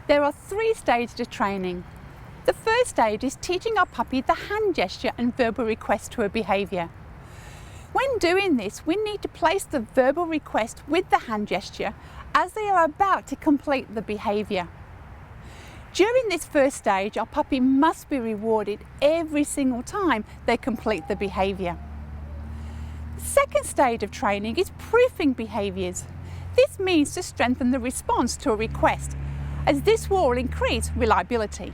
There are 3 stages of training. The first stage is teaching our puppy the hand gesture and verbal request to a behaviour. When doing this, we need to place the verbal request with the hand gesture as they are about to complete the behaviour. During this first stage, our puppy must be rewarded every single time they complete the behaviour. The second stage of training is proofing behaviours. This means to strengthen the response to a request, as this will increase reliability.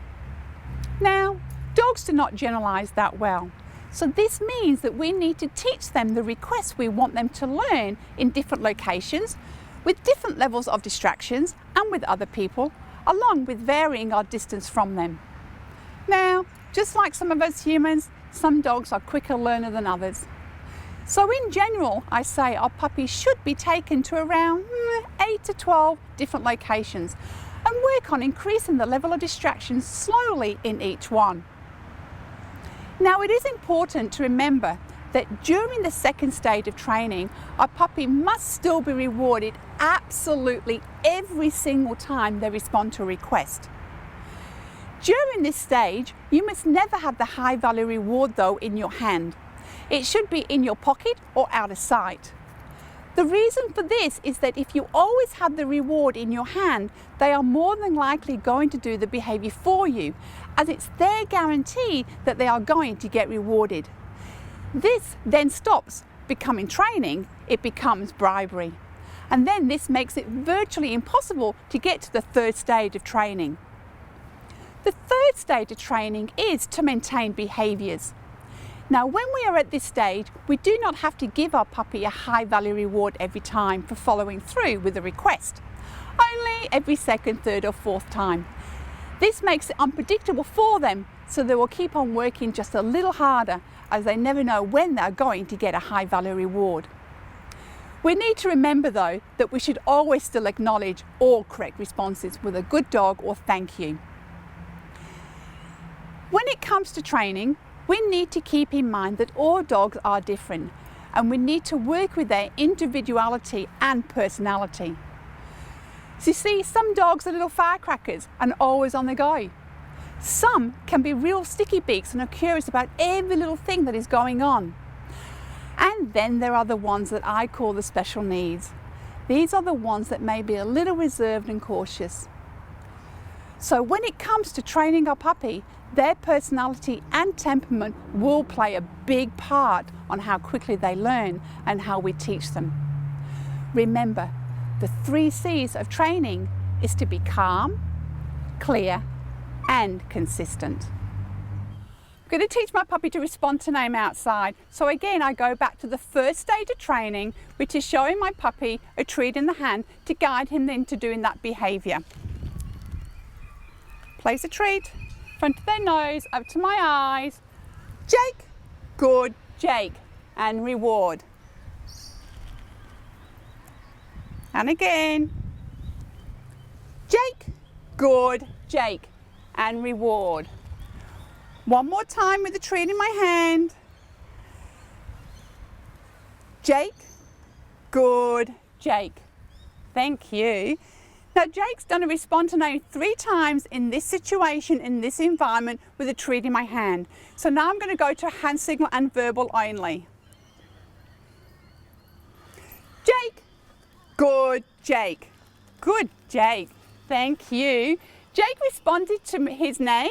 Now, dogs do not generalise that well, so this means that we need to teach them the requests we want them to learn in different locations, with different levels of distractions and with other people, along with varying our distance from them. Now, just like some of us humans, some dogs are quicker learner than others. So in general, I say our puppies should be taken to around 8 to 12 different locations and work on increasing the level of distractions slowly in each one. Now, it is important to remember that during the second stage of training, our puppy must still be rewarded absolutely every single time they respond to a request. During this stage, you must never have the high value reward though in your hand. It should be in your pocket or out of sight. The reason for this is that if you always have the reward in your hand, they are more than likely going to do the behaviour for you, as it's their guarantee that they are going to get rewarded. This then stops becoming training, it becomes bribery. And then this makes it virtually impossible to get to the third stage of training. The third stage of training is to maintain behaviours. Now, when we are at this stage, we do not have to give our puppy a high value reward every time for following through with a request, only every second, third or fourth time. This makes it unpredictable for them, so they will keep on working just a little harder, as they never know when they are going to get a high value reward. We need to remember though that we should always still acknowledge all correct responses with a good dog or thank you. When it comes to training, we need to keep in mind that all dogs are different and we need to work with their individuality and personality. So you see, some dogs are little firecrackers and always on the go. Some can be real sticky beaks and are curious about every little thing that is going on. And then there are the ones that I call the special needs. These are the ones that may be a little reserved and cautious. So when it comes to training our puppy, their personality and temperament will play a big part on how quickly they learn and how we teach them. Remember, the 3 C's of training is to be calm, clear, and consistent. I'm going to teach my puppy to respond to name outside. So again, I go back to the first stage of training, which is showing my puppy a treat in the hand to guide him into doing that behaviour. Place a treat, front of their nose, up to my eyes. Jake, good, Jake, and reward. And again. Jake, good, Jake, and reward. One more time with the treat in my hand. Jake, good, Jake. Thank you. Now Jake's done a respond to name 3 times in this situation, in this environment, with a treat in my hand. So now I'm going to go to hand signal and verbal only. Jake, good, Jake. Good, Jake. Thank you. Jake responded to his name,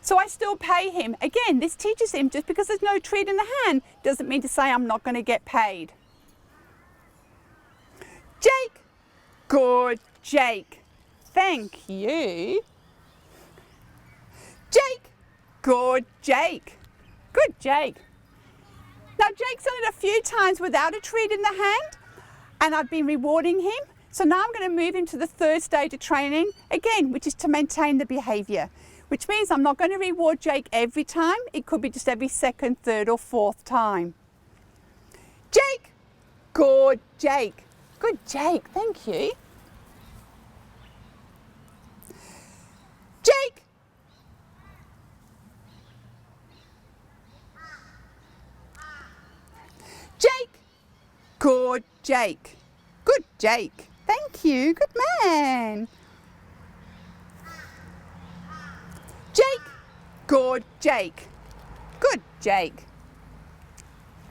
so I still pay him. Again, this teaches him just because there's no treat in the hand doesn't mean to say I'm not going to get paid. Jake, good, Jake. Thank you. Jake, good, Jake. Good, Jake. Now Jake's done it a few times without a treat in the hand and I've been rewarding him. So now I'm going to move him to the third stage of training, again, which is to maintain the behaviour, which means I'm not going to reward Jake every time. It could be just every second, third or fourth time. Jake, good, Jake. Good, Jake. Thank you. Jake. Jake. Good, Jake. Good, Jake. Thank you. Good man. Good, Jake. Good, Jake.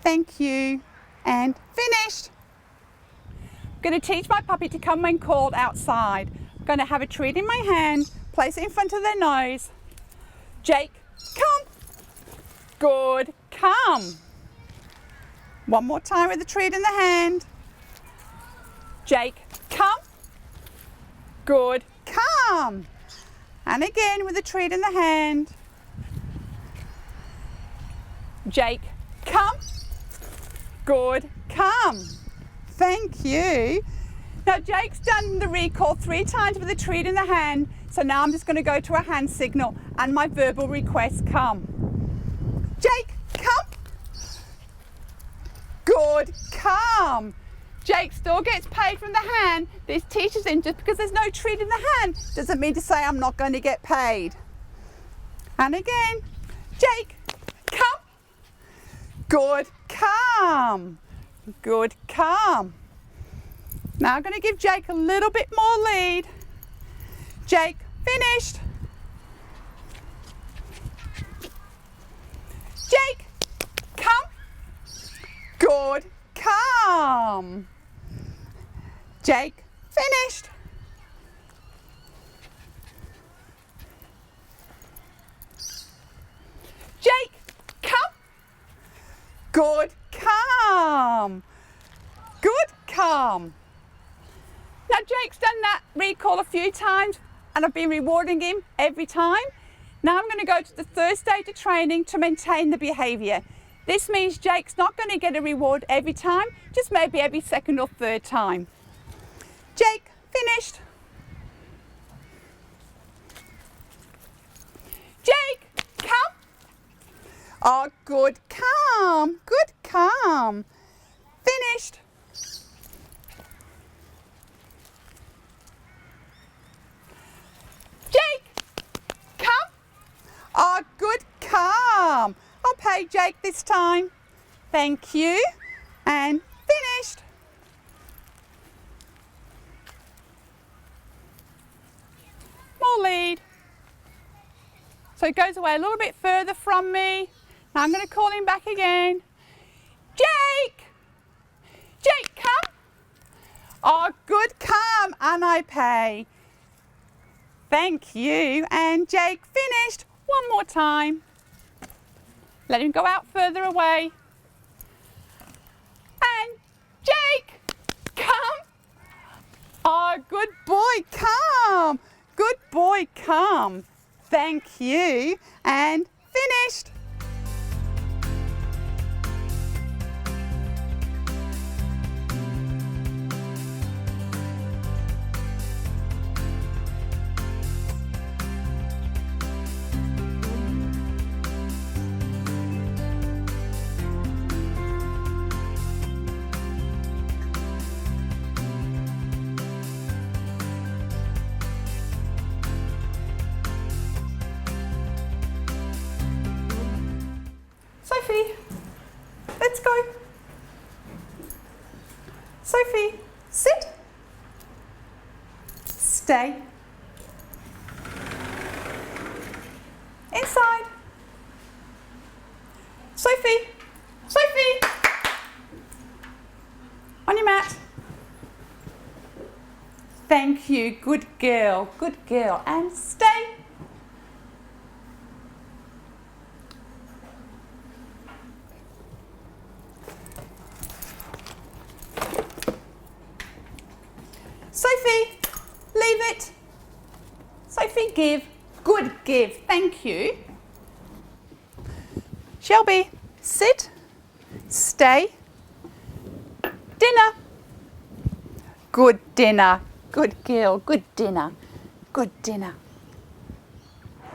Thank you. And finished. I'm going to teach my puppy to come when called outside. I'm going to have a treat in my hand, place it in front of their nose. Jake, come. Good, come. One more time with the treat in the hand. Jake, come. Good, come. And again with the treat in the hand. Jake, come. Good, come. Thank you. Now Jake's done the recall 3 times with the treat in the hand, so now I'm just going to go to a hand signal and my verbal request, come. Jake, come. Good, come. Jake still gets paid from the hand. This teaches him just because there's no treat in the hand doesn't mean to say I'm not going to get paid. And again, Jake, come. Good, come. Good, come. Now I'm going to give Jake a little bit more lead. Jake, finished. Jake, come. Good, come. Jake, finished. Jake, come. Good, come. Good, come. Now Jake's done that recall a few times and I've been rewarding him every time. Now I'm going to go to the third stage of training to maintain the behaviour. This means Jake's not going to get a reward every time, just maybe every second or third time. Jake, finished. Jake, come. Oh, good, come. Good, come. Finished. Jake, come. Oh, good, come. I'll pay Jake this time. Thank you. And finished. More lead. So he goes away a little bit further from me. Now I'm going to call him back again. Jake! Jake, come. Oh, good, come. And I pay. Thank you. And Jake, finished. One more time. Let him go out further away. And Jake, come. Oh, good boy, come. Good boy, come. Thank you. And finished. Sophie, let's go. Sophie, sit. Stay. Inside. Sophie, Sophie. On your mat. Thank you, good girl, and stay. Sophie, leave it. Sophie, give. Good, give. Thank you. Shelby, sit. Stay. Dinner. Good dinner. Good girl. Good dinner. Good dinner.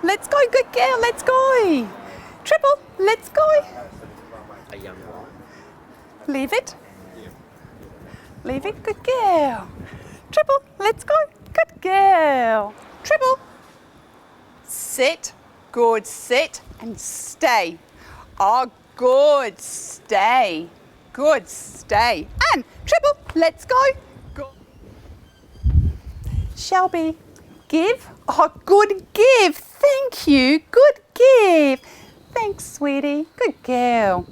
Let's go, good girl. Let's go. Triple, let's go. Leave it. Leave it. Good girl. Triple, let's go. Good girl. Triple. Sit. Good. Sit and stay. Oh, good. Stay. Good. Stay. And triple, let's go. Go. Shelby, give. Oh, good. Give. Thank you. Good. Give. sniff. Thanks, sweetie. Good girl.